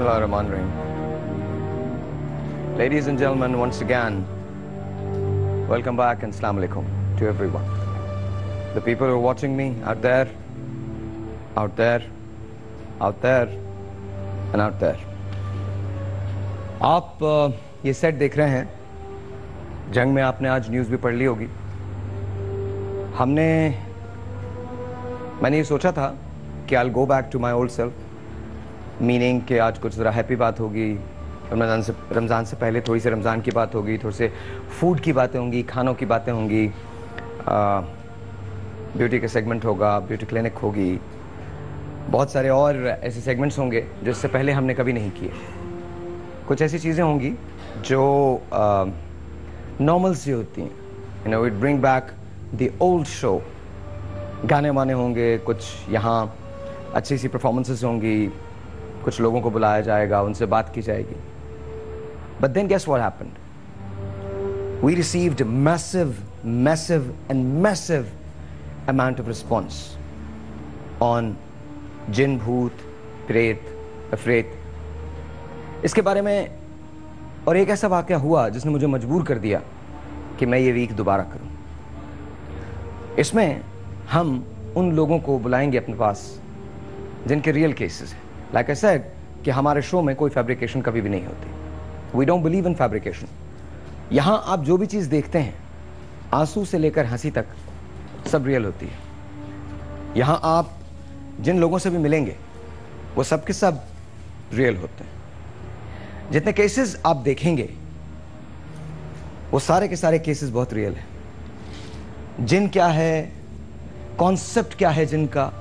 Bismillahirrahmanirrahim. Ladies and gentlemen, once again, welcome back and Assalamu alaikum to everyone. The people who are watching me out there, out there, out there, and out there. आप ये set देख रहे हैं, जंग में आपने आज news भी पढ़ ली होगी. मैंने ये सोचा था कि I'll go back to my old self, meaning कि आज कुछ ज़रा हैप्पी बात होगी, रमज़ान से पहले थोड़ी सी रमज़ान की बात होगी, थोड़े से फूड की बातें होंगी, खानों की बातें होंगी, ब्यूटी का सेगमेंट होगा, ब्यूटी क्लिनिक होगी, बहुत सारे और ऐसे सेगमेंट्स होंगे जो इससे पहले हमने कभी नहीं किए. कुछ ऐसी चीज़ें होंगी जो नॉर्मल सी होती हैं. You know, it bring back the old show. गाने वाने होंगे, कुछ यहाँ अच्छी सी परफॉर्मेंसेस होंगी, कुछ लोगों को बुलाया जाएगा, उनसे बात की जाएगी. But then guess what happened? We received massive amount of response on जिन, भूत, प्रेत, अफरेत. इसके बारे में और एक ऐसा वाक़या हुआ जिसने मुझे मजबूर कर दिया कि मैं ये वीक दोबारा करूं. इसमें हम उन लोगों को बुलाएंगे अपने पास जिनके रियल केसेस हैं. लाइक आई सेड कि हमारे शो में कोई फैब्रिकेशन कभी भी नहीं होती. We don't believe in fabrication. यहाँ आप जो भी चीज़ देखते हैं, आंसू से लेकर हंसी तक, सब रियल होती है. यहाँ आप जिन लोगों से भी मिलेंगे वो सब के सब रियल होते हैं. जितने केसेस आप देखेंगे वो सारे के सारे केसेस बहुत रियल हैं. जिन क्या है, कॉन्सेप्ट क्या है जिन का,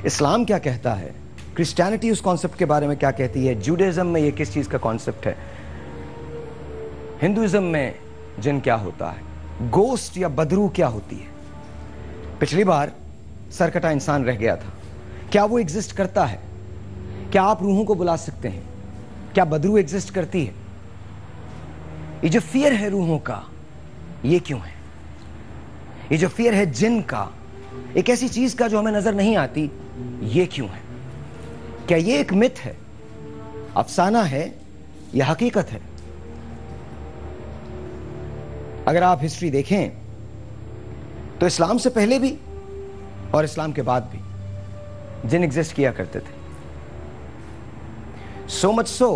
इस्लाम क्या कहता है, क्रिश्चियनिटी उस कॉन्सेप्ट के बारे में क्या कहती है, जूडाइज्म में ये किस चीज़ का कॉन्सेप्ट है, हिंदुइज्म में जिन क्या होता है, गोस्ट या बदरू क्या होती है. पिछली बार सरकटा इंसान रह गया था. क्या वो एग्जिस्ट करता है? क्या आप रूहों को बुला सकते हैं? क्या बदरू एग्जिस्ट करती है? ये जो फियर है रूहों का, ये क्यों है? ये जो फियर है जिन का, एक ऐसी चीज का जो हमें नजर नहीं आती, ये क्यों है? क्या ये एक मिथ है, अफसाना है या हकीकत है? अगर आप हिस्ट्री देखें तो इस्लाम से पहले भी और इस्लाम के बाद भी जिन एग्जिस्ट किया करते थे. सो मच सो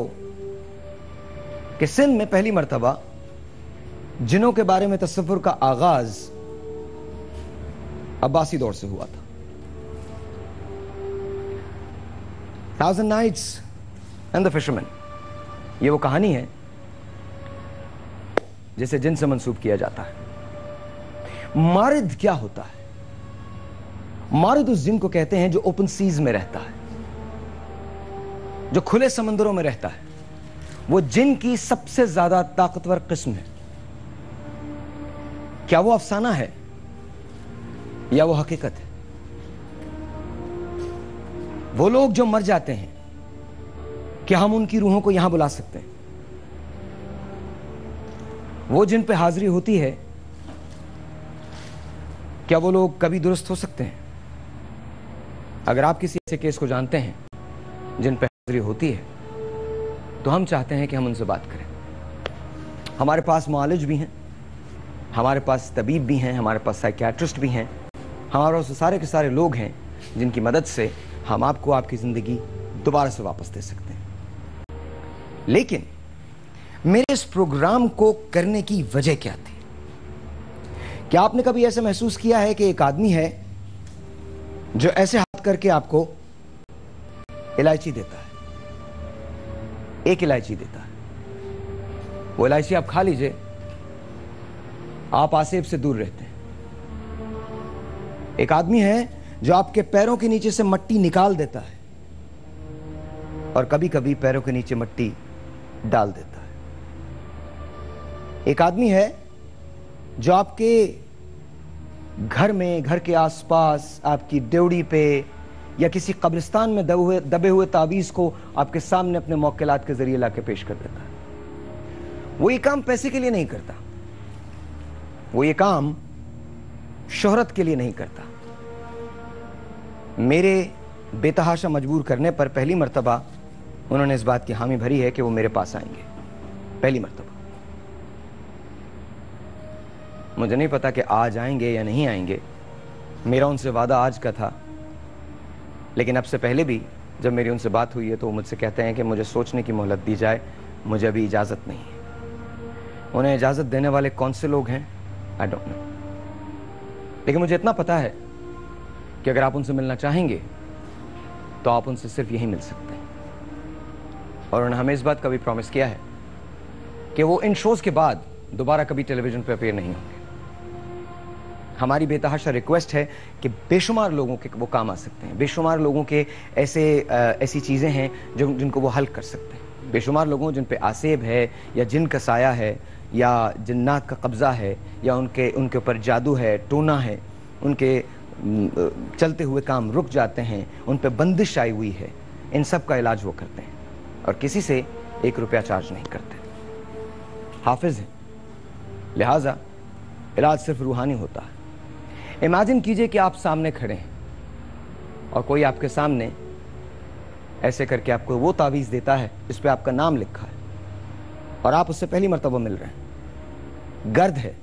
कि सिंध में पहली मर्तबा जिनों के बारे में तसव्वुर का आगाज अब्बासी दौर से हुआ था. 1000 Nights and the Fisherman, ये वो कहानी है जिसे जिन से मंसूब किया जाता है. मारिद क्या होता है? मारिद उस जिन को कहते हैं जो ओपन सीज में रहता है, जो खुले समंदरों में रहता है. वो जिन की सबसे ज्यादा ताकतवर किस्म है. क्या वो अफसाना है या वो हकीकत है? वो लोग जो मर जाते हैं, क्या हम उनकी रूहों को यहां बुला सकते हैं? वो जिन पे हाजिरी होती है, क्या वो लोग कभी दुरुस्त हो सकते हैं? अगर आप किसी ऐसे केस को जानते हैं जिन पे हाजिरी होती है, तो हम चाहते हैं कि हम उनसे बात करें. हमारे पास मुआलिज भी हैं, हमारे पास तबीब भी हैं, हमारे पास साइकियाट्रिस्ट भी हैं, हमारे पास सारे के सारे लोग हैं जिनकी मदद से हम आपको आपकी ज़िंदगी दोबारा से वापस दे सकते हैं. लेकिन मेरे इस प्रोग्राम को करने की वजह क्या थी? क्या आपने कभी ऐसा महसूस किया है कि एक आदमी है जो ऐसे हाथ करके आपको इलायची देता है, एक इलायची देता है, वो इलायची आप खा लीजिए, आप आसेब से दूर रहते हैं. एक आदमी है जो आपके पैरों के नीचे से मट्टी निकाल देता है और कभी कभी पैरों के नीचे मट्टी डाल देता है. एक आदमी है जो आपके घर में, घर के आसपास, आपकी ड्योढ़ी पे या किसी कब्रिस्तान में दबे हुए ताबीज को आपके सामने अपने मौक्किलात के जरिए लाके पेश कर देता है. वो ये काम पैसे के लिए नहीं करता, वो ये काम शोहरत के लिए नहीं करता. मेरे बेतहाशा मजबूर करने पर पहली मर्तबा उन्होंने इस बात की हामी भरी है कि वो मेरे पास आएंगे पहली मर्तबा। मुझे नहीं पता कि आज आएंगे या नहीं आएंगे, मेरा उनसे वादा आज का था, लेकिन अब से पहले भी जब मेरी उनसे बात हुई है तो वो मुझसे कहते हैं कि मुझे सोचने की मोहलत दी जाए, मुझे अभी इजाज़त नहीं है। उन्हें इजाज़त देने वाले कौन से लोग हैं आई डोंट नो, लेकिन मुझे इतना पता है कि अगर आप उनसे मिलना चाहेंगे तो आप उनसे सिर्फ यही मिल सकते हैं। और उन्होंने हमें इस बात का भी प्रॉमिस किया है कि वो इन शोज़ के बाद दोबारा कभी टेलीविज़न पर अपीयर नहीं होंगे। हमारी बेतहाशा रिक्वेस्ट है कि बेशुमार लोगों के वो काम आ सकते हैं, बेशुमार लोगों के ऐसी चीज़ें हैं जिनको वो हल कर सकते हैं, बेशुमार लोगों जिन पे आसेब है या जिन का साया है या जिन्नात का कब्ज़ा है या उनके ऊपर जादू है, टोना है, उनके चलते हुए काम रुक जाते हैं, उन पे बंदिश आई हुई है, इन सब का इलाज वो करते हैं और किसी से 1 रुपया चार्ज नहीं करते। हाफिज़ हैं, लिहाजा इलाज सिर्फ रूहानी होता है। इमेजिन कीजिए कि आप सामने खड़े हैं और कोई आपके सामने ऐसे करके आपको वो तावीज़ देता है जिस पे आपका नाम लिखा है और आप उससे पहली मर्तबा मिल रहे हैं। गर्द है,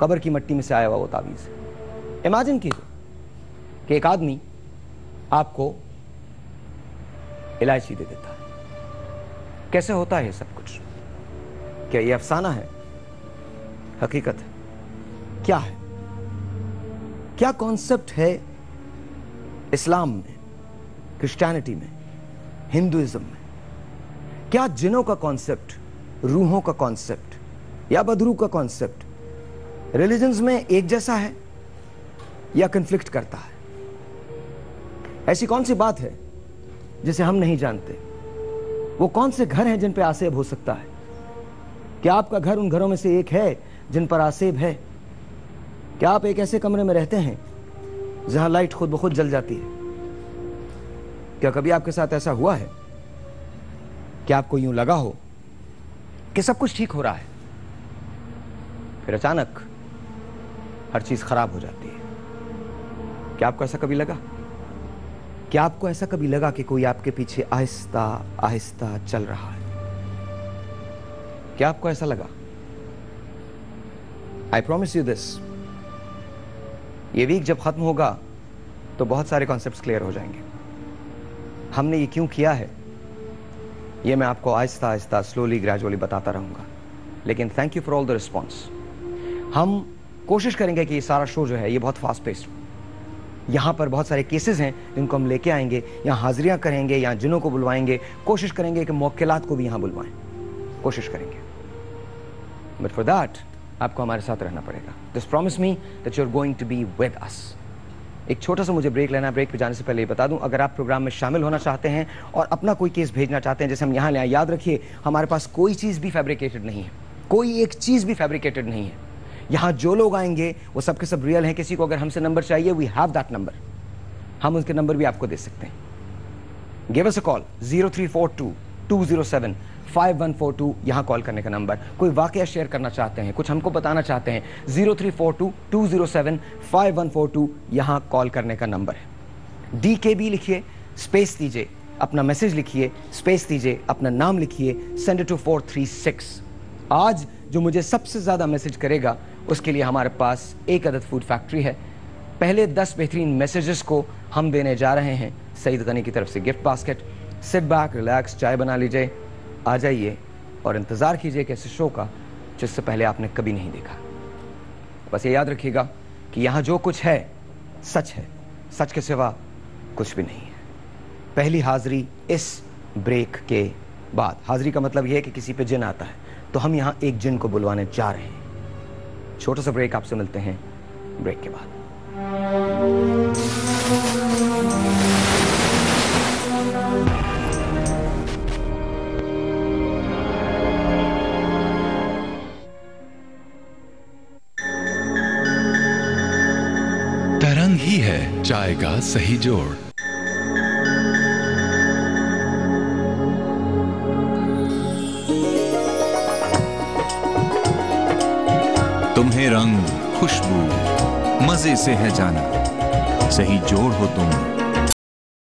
कब्र की मिट्टी में से आया हुआ वो तावीज़ है। इमेजिन कीजिए कि एक आदमी आपको इलायची दे देता है। कैसे होता है ये सब कुछ? क्या ये अफसाना है, हकीकत है? क्या है? क्या कॉन्सेप्ट है इस्लाम में, क्रिश्चियनिटी में, हिंदुइज्म में? क्या जिनों का कॉन्सेप्ट, रूहों का कॉन्सेप्ट या बदरू का कॉन्सेप्ट रिलीजन्स में एक जैसा है या कन्फ्लिक्ट करता है? ऐसी कौन सी बात है जिसे हम नहीं जानते? वो कौन से घर हैं जिन पर आसेब हो सकता है? क्या आपका घर उन घरों में से एक है जिन पर आसेब है? क्या आप एक ऐसे कमरे में रहते हैं जहां लाइट खुद ब खुद जल जाती है? क्या कभी आपके साथ ऐसा हुआ है कि आपको यूं लगा हो कि सब कुछ ठीक हो रहा है, फिर अचानक हर चीज खराब हो जाती है? क्या आपको ऐसा कभी लगा? क्या आपको ऐसा कभी लगा कि कोई आपके पीछे आहिस्ता आहिस्ता चल रहा है? क्या आपको ऐसा लगा? आई प्रॉमिस यू दिस, ये वीक जब खत्म होगा तो बहुत सारे कॉन्सेप्ट्स क्लियर हो जाएंगे। हमने ये क्यों किया है ये मैं आपको आहिस्ता आहिस्ता स्लोली ग्रेजुअली बताता रहूंगा, लेकिन thank you for all the response. हम कोशिश करेंगे कि ये सारा शो जो है ये बहुत फास्ट पेस्ड हो। यहाँ पर बहुत सारे केसेस हैं जिनको हम लेके आएंगे, यहाँ हाजिरियाँ करेंगे, यहाँ जिनों को बुलवाएंगे, कोशिश करेंगे कि मौकिलात को भी यहाँ बुलवाएं, कोशिश करेंगे। बट फॉर दैट आपको हमारे साथ रहना पड़ेगा। Just promise me that you are going to be with us. एक छोटा सा मुझे ब्रेक लेना है। ब्रेक पे जाने से पहले ये बता दूं, अगर आप प्रोग्राम में शामिल होना चाहते हैं और अपना कोई केस भेजना चाहते हैं जैसे हम यहाँ ले आए, याद रखिए हमारे पास कोई चीज़ भी फैब्रिकेटेड नहीं है, कोई एक चीज़ भी फैब्रिकेटेड नहीं है। यहाँ जो लोग आएंगे वो सब के सब रियल हैं। किसी को अगर हमसे नंबर चाहिए, वी हैव दैट नंबर, हम उसके नंबर भी आपको दे सकते हैं। गिव अस अ कॉल 0342-207-5142, यहाँ कॉल करने का नंबर। कोई वाकया शेयर करना चाहते हैं, कुछ हमको बताना चाहते हैं, 0342-207-5142 यहाँ कॉल करने का नंबर है। DKB लिखिए, स्पेस दीजिए, अपना मैसेज लिखिए, स्पेस दीजिए, अपना नाम लिखिए, सेंड इट टू 436। आज जो मुझे सबसे ज़्यादा मैसेज करेगा उसके लिए हमारे पास एक अदद फूड फैक्ट्री है। पहले 10 बेहतरीन मैसेजेस को हम देने जा रहे हैं सईद गनी की तरफ से gift basket. Sit back, relax, चाय बना लीजिए, आ जाइए और इंतज़ार कीजिए कि ऐसे शो का जिससे पहले आपने कभी नहीं देखा। बस ये याद रखिएगा कि यहाँ जो कुछ है सच है, सच के सिवा कुछ भी नहीं है। पहली हाजिरी इस ब्रेक के बाद। हाजिरी का मतलब यह है कि किसी पे जिन आता है, तो हम यहाँ एक जिन को बुलवाने जा रहे हैं। छोटा सा ब्रेक, आपसे मिलते हैं ब्रेक के बाद। तरंग ही है चाय का सही जोड़। तुम्हें रंग, खुशबू, मजे से है जाना, सही जोड़ हो तुम